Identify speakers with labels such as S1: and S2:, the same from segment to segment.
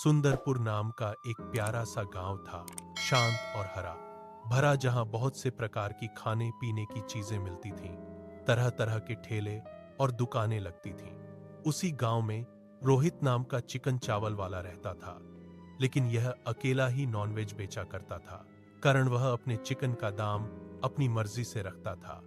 S1: सुंदरपुर नाम का एक प्यारा सा गांव था, शांत और हरा भरा, जहां बहुत से प्रकार की खाने पीने की चीजें मिलती थीं। तरह तरह के ठेले और दुकानें लगती थीं। उसी गांव में रोहित नाम का चिकन चावल वाला रहता था, लेकिन यह अकेला ही नॉनवेज बेचा करता था, कारण वह अपने चिकन का दाम अपनी मर्जी से रखता था।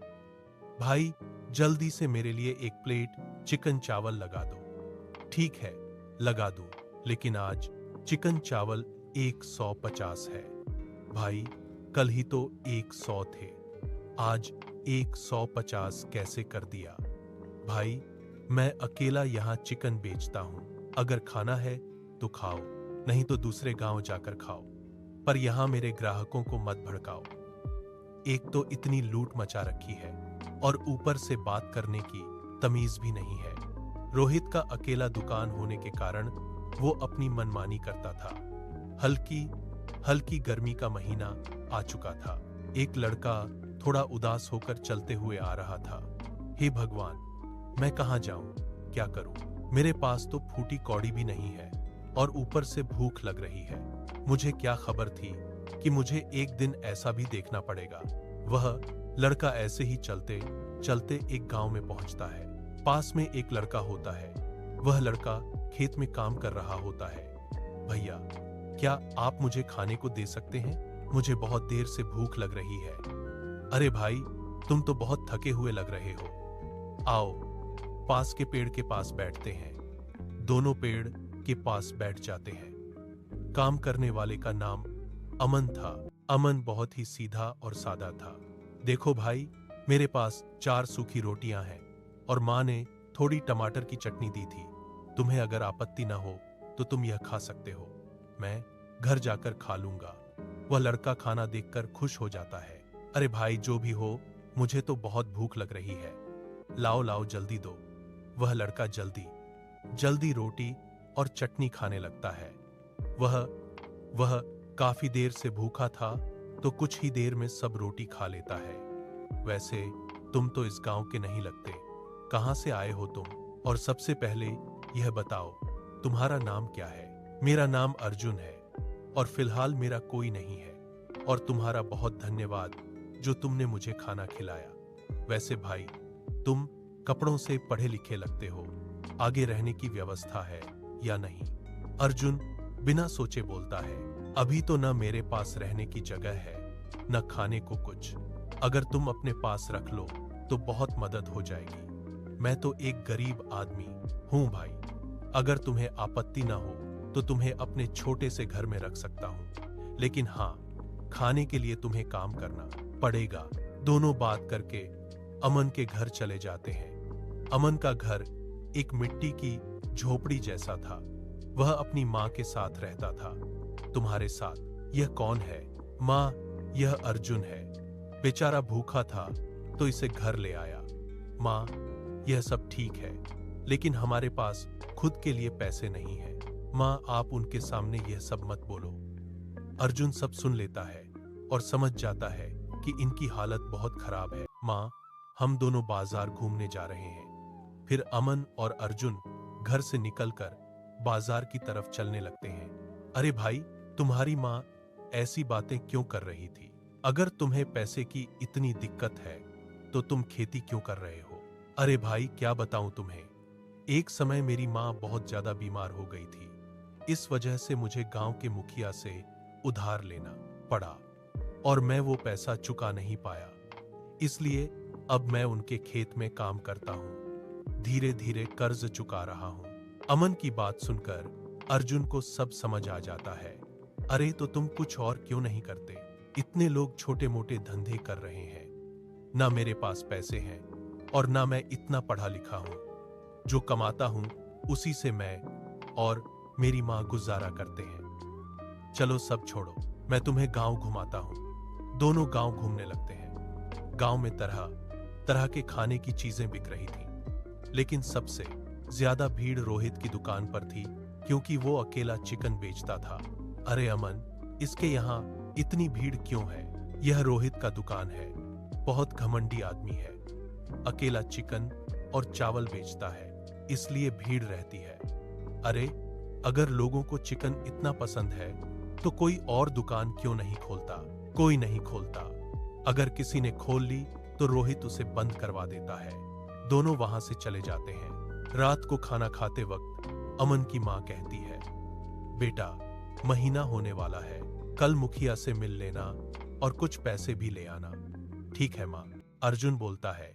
S1: भाई, जल्दी से मेरे लिए एक प्लेट चिकन चावल लगा दो। ठीक है, लगा दूं, लेकिन आज चिकन चावल 150 है। भाई, कल ही तो 100 थे, आज 150 कैसे कर दिया? भाई, मैं अकेला यहाँ चिकन बेचता हूँ, अगर खाना है तो खाओ, नहीं तो दूसरे गांव जाकर खाओ, पर यहाँ मेरे ग्राहकों को मत भड़काओ। एक तो इतनी लूट मचा रखी है और ऊपर से बात करने की तमीज भी नहीं है। रोहित का अकेला दुकान होने के कारण वो अपनी मनमानी करता था। हल्की गर्मी का महीना आ चुका था। एक लड़का थोड़ा उदास होकर चलते हुए आ रहा था। हे भगवान, मैं कहाँ जाऊं, क्या करूं? मेरे पास तो फूटी कौड़ी भी नहीं है और ऊपर से भूख लग रही है। मुझे क्या खबर थी कि मुझे एक दिन ऐसा भी देखना पड़ेगा। वह लड़का ऐसे ही चलते चलते एक गांव में पहुंचता है। पास में एक लड़का होता है। वह लड़का खेत में काम कर रहा होता है। भैया, क्या आप मुझे खाने को दे सकते हैं? मुझे बहुत देर से भूख लग रही है। अरे भाई, तुम तो बहुत थके हुए लग रहे हो। आओ, पास के पेड़ के पास बैठते हैं। दोनों पेड़ के पास बैठ जाते हैं। काम करने वाले का नाम अमन था। अमन बहुत ही सीधा और सादा था। देखो भाई, मेरे पास 4 सूखी रोटियां हैं और माँ ने थोड़ी टमाटर की चटनी दी थी। तुम्हें अगर आपत्ति ना हो तो तुम यह खा सकते हो, मैं घर जाकर खा लूंगा। वह लड़का खाना देखकर खुश हो जाता है। अरे भाई, जो भी हो, मुझे तो बहुत भूख लग रही है। लाओ लाओ, जल्दी दो। वह लड़का जल्दी रोटी और चटनी खाने लगता है। वह काफी देर से भूखा था, तो कुछ ही देर में सब रोटी खा लेता है। वैसे तुम तो इस गांव के नहीं लगते, कहां से आए हो तुम? और सबसे पहले यह बताओ, तुम्हारा नाम क्या है? मेरा नाम अर्जुन है और फिलहाल मेरा कोई नहीं है, और तुम्हारा बहुत धन्यवाद जो तुमने मुझे खाना खिलाया। वैसे भाई, तुम कपड़ों से पढ़े लिखे लगते हो, आगे रहने की व्यवस्था है या नहीं? अर्जुन बिना सोचे बोलता है, अभी तो न मेरे पास रहने की जगह है, न खाने को कुछ। अगर तुम अपने पास रख लो तो बहुत मदद हो जाएगी। मैं तो एक गरीब आदमी हूं भाई। अगर तुम्हें आपत्ति ना हो तो तुम्हें अपने छोटे से घर में रख सकता हूं, लेकिन हाँ, खाने के लिए तुम्हें काम करना पड़ेगा। दोनों बात करके अमन के घर चले जाते हैं। अमन का घर एक मिट्टी की झोपड़ी जैसा था। वह अपनी माँ के साथ रहता था। तुम्हारे साथ यह कौन है? माँ, यह अर्जुन है। बेचारा भूखा था तो इसे घर ले आया। माँ, यह सब ठीक है, लेकिन हमारे पास खुद के लिए पैसे नहीं है। माँ, आप उनके सामने यह सब मत बोलो। अर्जुन सब सुन लेता है और समझ जाता है कि इनकी हालत बहुत खराब है। माँ, हम दोनों बाजार घूमने जा रहे हैं। फिर अमन और अर्जुन घर से निकलकर बाजार की तरफ चलने लगते हैं। अरे भाई, तुम्हारी माँ ऐसी बातें क्यों कर रही थी? अगर तुम्हें पैसे की इतनी दिक्कत है तो तुम खेती क्यों कर रहे हो? अरे भाई, क्या बताऊं तुम्हें, एक समय मेरी माँ बहुत ज्यादा बीमार हो गई थी। इस वजह से मुझे गांव के मुखिया से उधार लेना पड़ा और मैं वो पैसा चुका नहीं पाया। इसलिए अब मैं उनके खेत में काम करता हूँ, धीरे धीरे कर्ज चुका रहा हूँ। अमन की बात सुनकर अर्जुन को सब समझ आ जाता है। अरे, तो तुम कुछ और क्यों नहीं करते? इतने लोग छोटे मोटे धंधे कर रहे हैं। ना मेरे पास पैसे हैं और ना मैं इतना पढ़ा लिखा हूं। जो कमाता हूं उसी से मैं और मेरी माँ गुजारा करते हैं। चलो सब छोड़ो, मैं तुम्हें गांव घुमाता हूं। दोनों गांव घूमने लगते हैं। गांव में तरह तरह के खाने की चीजें बिक रही थी, लेकिन सबसे ज्यादा भीड़ रोहित की दुकान पर थी, क्योंकि वो अकेला चिकन बेचता था। अरे अमन, इसके यहाँ इतनी भीड़ क्यों है? यह रोहित का दुकान है। बहुत घमंडी आदमी है, अकेला चिकन और चावल बेचता है, इसलिए भीड़ रहती है। अरे, अगर लोगों को चिकन इतना पसंद है तो कोई और दुकान क्यों नहीं खोलता? कोई नहीं खोलता। अगर किसी ने खोल ली तो रोहित उसे बंद करवा देता है। दोनों वहां से चले जाते हैं। रात को खाना खाते वक्त अमन की मां कहती है, बेटा, महीना होने वाला है, कल मुखिया से मिल लेना और कुछ पैसे भी ले आना। ठीक है मां। अर्जुन बोलता है,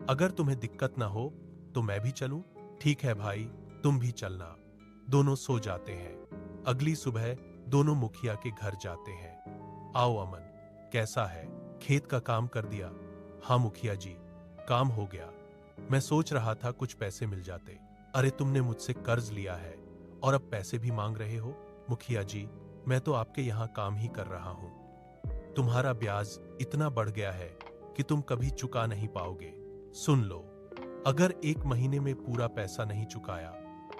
S1: अगर तुम्हें दिक्कत ना हो तो मैं भी चलूं? ठीक है भाई, तुम भी चलना। दोनों सो जाते हैं। अगली सुबह दोनों मुखिया के घर जाते हैं। आओ अमन, कैसा है? खेत का काम कर दिया? हाँ मुखिया जी, काम हो गया। मैं सोच रहा था कुछ पैसे मिल जाते। अरे तुमने मुझसे कर्ज लिया है और अब पैसे भी मांग रहे हो? मुखिया जी, मैं तो आपके यहाँ काम ही कर रहा हूँ। तुम्हारा ब्याज इतना बढ़ गया है कि तुम कभी चुका नहीं पाओगे। सुन लो, अगर 1 महीने में पूरा पैसा नहीं चुकाया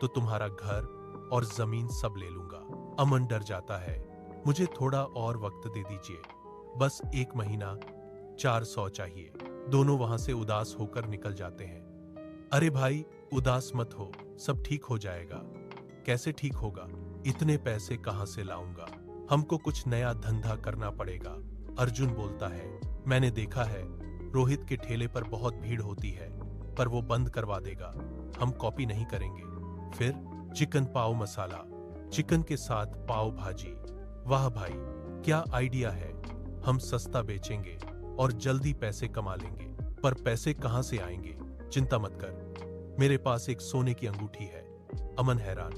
S1: तो तुम्हारा घर और जमीन सब ले लूंगा। अमन डर जाता है। मुझे थोड़ा और वक्त दे दीजिए, बस 1 महीना, 400 चाहिए। दोनों वहां से उदास होकर निकल जाते हैं। अरे भाई, उदास मत हो, सब ठीक हो जाएगा। कैसे ठीक होगा? इतने पैसे कहां से लाऊंगा? हमको कुछ नया धंधा करना पड़ेगा। अर्जुन बोलता है, मैंने देखा है रोहित के ठेले पर बहुत भीड़ होती है, पर वो बंद करवा देगा। हम कॉपी नहीं करेंगे। फिर चिकन पाव मसाला, चिकन के साथ पाव भाजी। वाह भाई, क्या आइडिया है। हम सस्ता बेचेंगे और जल्दी पैसे कमा लेंगे। पर पैसे कहां से आएंगे? चिंता मत कर, मेरे पास एक सोने की अंगूठी है। अमन हैरान,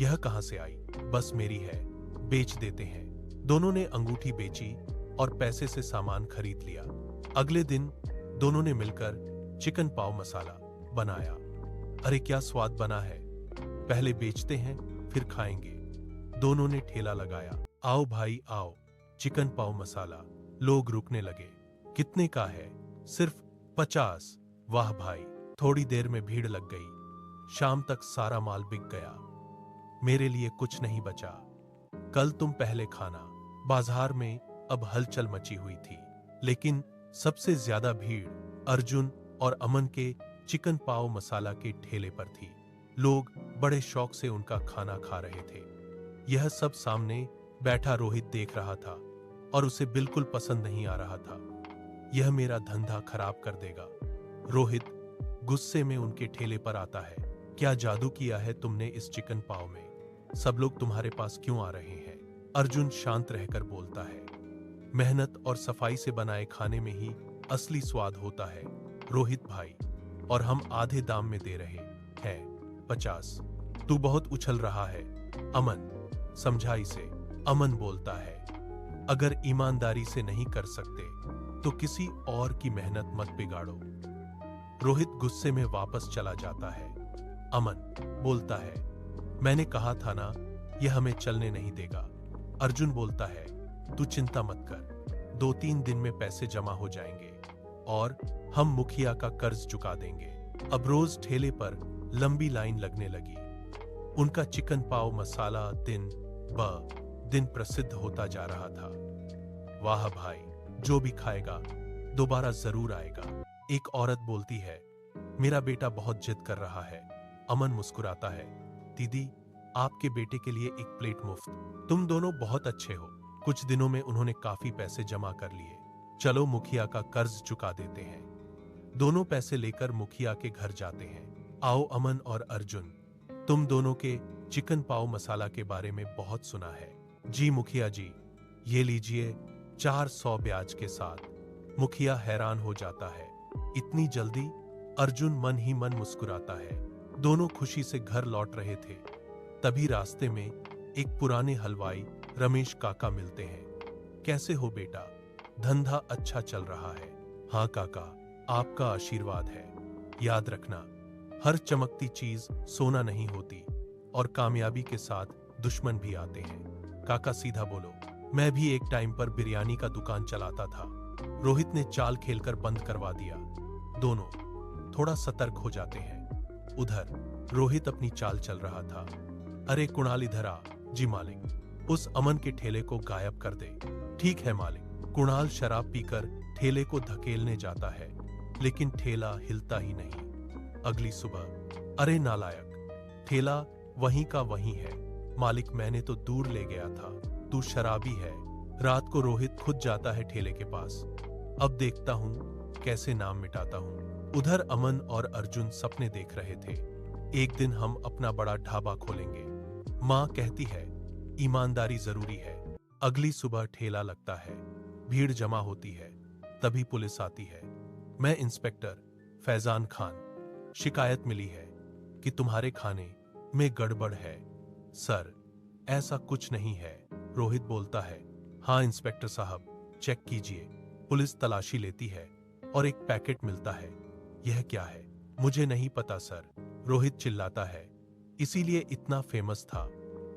S1: यह कहां से आई? बस मेरी है, बेच देते हैं। दोनों ने अंगूठी बेची और पैसे से सामान खरीद लिया। अगले दिन दोनों ने मिलकर चिकन पाव मसाला बनाया। अरे क्या स्वाद बना है। पहले बेचते हैं फिर खाएंगे। दोनों ने ठेला लगाया। आओ भाई आओ, चिकन पाव मसाला। लोग रुकने लगे। कितने का है? सिर्फ 50। वाह भाई, थोड़ी देर में भीड़ लग गई। शाम तक सारा माल बिक गया। मेरे लिए कुछ नहीं बचा। कल तुम पहले खाना। बाजार में अब हलचल मची हुई थी, लेकिन सबसे ज्यादा भीड़ अर्जुन और अमन के चिकन पाव मसाला के ठेले पर थी। लोग बड़े शौक से उनका खाना खा रहे थे। यह सब सामने बैठा रोहित देख रहा था और उसे बिल्कुल पसंद नहीं आ रहा था। यह मेरा धंधा खराब कर देगा। रोहित गुस्से में उनके ठेले पर आता है। क्या जादू किया है तुमने इस चिकन पाव में? सब लोग तुम्हारे पास क्यों आ रहे हैं? अर्जुन शांत रहकर बोलता है, मेहनत और सफाई से बनाए खाने में ही असली स्वाद होता है रोहित भाई, और हम आधे दाम में दे रहे हैं, 50। तू बहुत उछल रहा है अमन, समझा इसे। अमन बोलता है, अगर ईमानदारी से नहीं कर सकते तो किसी और की मेहनत मत बिगाड़ो। रोहित गुस्से में वापस चला जाता है। अमन बोलता है, मैंने कहा था ना, यह हमें चलने नहीं देगा। अर्जुन बोलता है, तू चिंता मत कर, 2-3 दिन में पैसे जमा हो जाएंगे और हम मुखिया का कर्ज चुका देंगे। अब रोज ठेले पर लंबी लाइन लगने लगी। उनका चिकन पाव मसाला दिन ब दिन प्रसिद्ध होता जा रहा था। वाह भाई, जो भी खाएगा दोबारा जरूर आएगा। एक औरत बोलती है, मेरा बेटा बहुत जिद कर रहा है। अमन मुस्कुराता है, दीदी, आपके बेटे के लिए एक प्लेट मुफ्त। तुम दोनों बहुत अच्छे हो। कुछ दिनों में उन्होंने काफी पैसे जमा कर लिए। चलो मुखिया का कर्ज चुका देते हैं। दोनों पैसे लेकर मुखिया के घर जाते हैं। आओ अमन और अर्जुन, तुम दोनों के चिकन पाव मसाला के बारे में बहुत सुना है। जी मुखिया जी, ये लीजिए 400 ब्याज के साथ। मुखिया हैरान हो जाता है, इतनी जल्दी? अर्जुन मन ही मन मुस्कुराता है। दोनों खुशी से घर लौट रहे थे, तभी रास्ते में एक पुराने हलवाई रमेश काका मिलते हैं। कैसे हो बेटा? धंधा अच्छा चल रहा है? हाँ काका, आपका आशीर्वाद है। याद रखना, हर चमकती चीज सोना नहीं होती और कामयाबी के साथ दुश्मन भी आते हैं। काका सीधा बोलो, मैं भी एक टाइम पर बिरयानी का दुकान चलाता था। रोहित ने चाल खेलकर बंद करवा दिया। दोनों थोड़ा सतर्क हो जाते हैं। उधर रोहित अपनी चाल चल रहा था। अरे कुणाल इधर आ। जी मालिक। उस अमन के ठेले को गायब कर दे। ठीक है मालिक। कुणाल शराब पीकर ठेले को धकेलने जाता है, लेकिन ठेला हिलता ही नहीं। अगली सुबह, अरे नालायक, ठेला वहीं का वहीं है। मालिक मैंने तो दूर ले गया था, तू शराबी है। रात को रोहित खुद जाता है ठेले के पास। अब देखता हूँ कैसे नाम मिटाता हूँ। उधर अमन और अर्जुन सपने देख रहे थे। एक दिन हम अपना बड़ा ढाबा खोलेंगे। माँ कहती है ईमानदारी जरूरी है। अगली सुबह ठेला लगता है, भीड़ जमा होती है। तभी पुलिस आती है। मैं इंस्पेक्टर फैजान खान। शिकायत मिली है कि तुम्हारे खाने में गड़बड़ है। सर, ऐसा कुछ नहीं है। रोहित बोलता है, हाँ इंस्पेक्टर साहब, चेक कीजिए। पुलिस तलाशी लेती है और एक पैकेट मिलता है। यह क्या है? मुझे नहीं पता सर, रोहित चिल्लाता है। इसीलिए इतना फेमस था।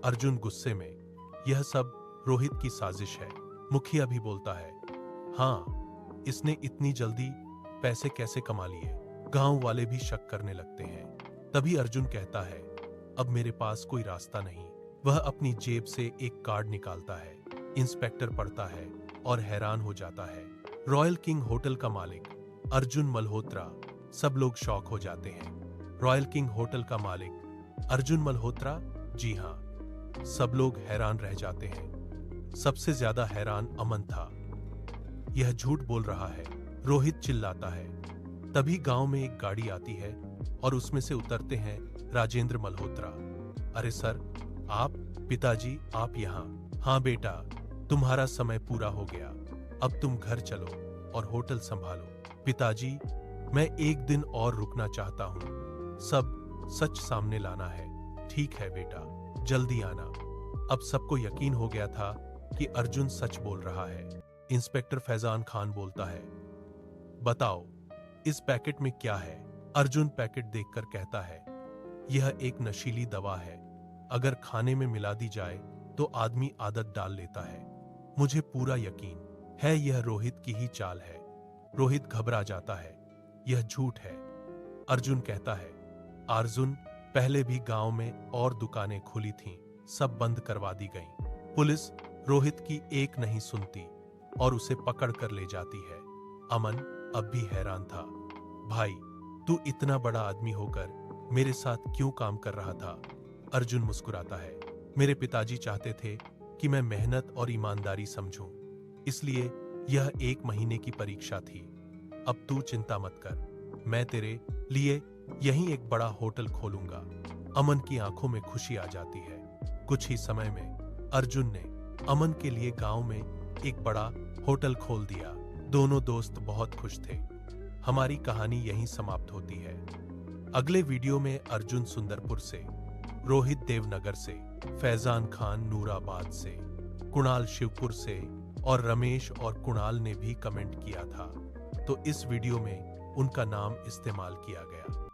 S1: अर्जुन गुस्से में, यह सब रोहित की साजिश है। मुखिया भी बोलता है, हाँ, इसने इतनी जल्दी पैसे कैसे कमा लिए? गांव वाले भी शक करने लगते हैं। तभी अर्जुन कहता है, अब मेरे पास कोई रास्ता नहीं। वह अपनी जेब से एक कार्ड निकालता है। इंस्पेक्टर पढ़ता है और हैरान हो जाता है। रॉयल किंग होटल का मालिक अर्जुन मल्होत्रा। सब लोग शॉक हो जाते हैं। रॉयल किंग होटल का मालिक अर्जुन मल्होत्रा? जी हाँ। सब लोग हैरान रह जाते हैं। सबसे ज्यादा हैरान अमन था। यह झूठ बोल रहा है, रोहित चिल्लाता है। तभी गांव में एक गाड़ी आती है और उसमें से उतरते हैं राजेंद्र मल्होत्रा। अरे सर, आप? पिताजी, आप यहाँ? हाँ बेटा, तुम्हारा समय पूरा हो गया। अब तुम घर चलो और होटल संभालो। पिताजी, मैं एक दिन और रुकना चाहता हूँ। सब सच सामने लाना है। ठीक है बेटा, जल्दी आना। अब सबको यकीन हो गया था कि अर्जुन सच बोल रहा है। इंस्पेक्टर फैजान खान बोलता है, बताओ इस पैकेट में क्या है? अर्जुन पैकेट देखकर कहता है, यह एक नशीली दवा है। अगर खाने में मिला दी जाए तो आदमी आदत डाल लेता है। मुझे पूरा यकीन है यह रोहित की ही चाल है। रोहित घबरा जाता है, यह झूठ है। अर्जुन कहता है, अर्जुन, पहले भी गांव में और दुकानें खुली थीं, सब बंद करवा दी गईं। पुलिस रोहित की एक नहीं सुनती और उसे पकड़ कर ले जाती है। अमन अब भी हैरान था। भाई, तू इतना बड़ा आदमी होकर मेरे साथ क्यों काम कर रहा था? अर्जुन मुस्कुराता है, मेरे पिताजी चाहते थे कि मैं मेहनत और ईमानदारी समझूं, इसलिए यह 1 महीने की परीक्षा थी। अब तू चिंता मत कर, मैं तेरे लिए यहीं एक बड़ा होटल खोलूंगा। अमन की आंखों में खुशी आ जाती है। कुछ ही समय में अर्जुन ने अमन के लिए गांव में एक बड़ा होटल खोल दिया। दोनों दोस्त बहुत खुश थे। हमारी कहानी यहीं समाप्त होती है। अगले वीडियो में अर्जुन सुंदरपुर से, रोहित देवनगर से, फैजान खान नूराबाद से, कुणाल शिवपुर से और रमेश और कुणाल ने भी कमेंट किया था, तो इस वीडियो में उनका नाम इस्तेमाल किया गया।